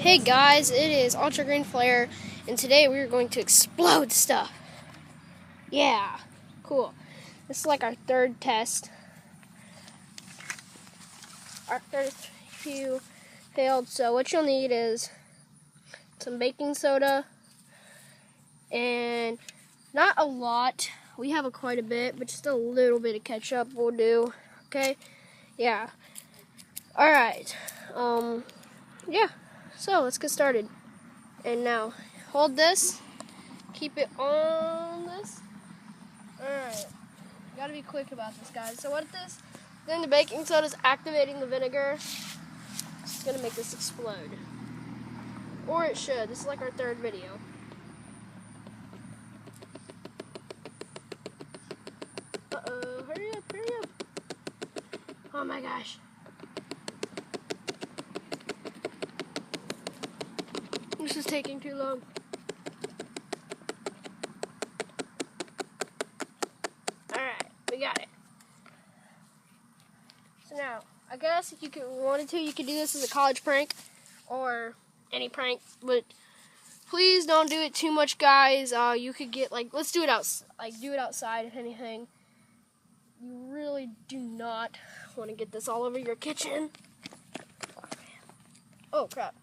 Hey guys, it is Ultra Green Flare, and today we're going to explode stuff. Yeah, cool. This is like our third test. Our first few failed, so what you'll need is some baking soda, and not a lot. We have quite a bit, but just a little bit of ketchup will do. Okay? Yeah. Alright. Yeah. So, let's get started. And now, hold this. Keep it on this. Alright. Gotta be quick about this, guys. So what this? Then the baking soda is activating the vinegar. It's gonna make this explode. Or it should. This is like our third video. Uh-oh. Hurry up, hurry up. Oh my gosh. This is taking too long. Alright, we got it. So now, I guess if you wanted to, you could do this as a college prank or any prank, but please don't do it too much, guys. You could get let's do it outside if anything. You really do not want to get this all over your kitchen. Oh crap!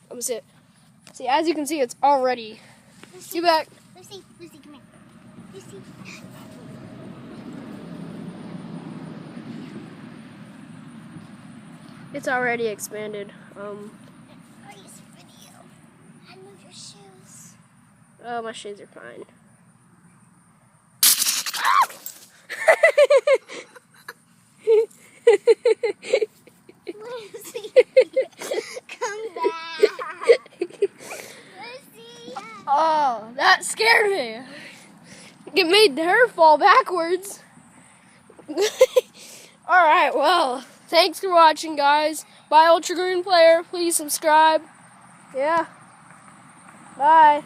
Let me see it. See, as you can see, it's already. Lucy, You back? Lucy, come here. Lucy. It's already expanded. Nice video. I move your shoes. Oh, my shoes are fine. Lucy, come back. Lucy. Oh, that scared me. It made her fall backwards. Alright, well, thanks for watching, guys. Bye, Ultra Green Player. Please subscribe. Yeah. Bye.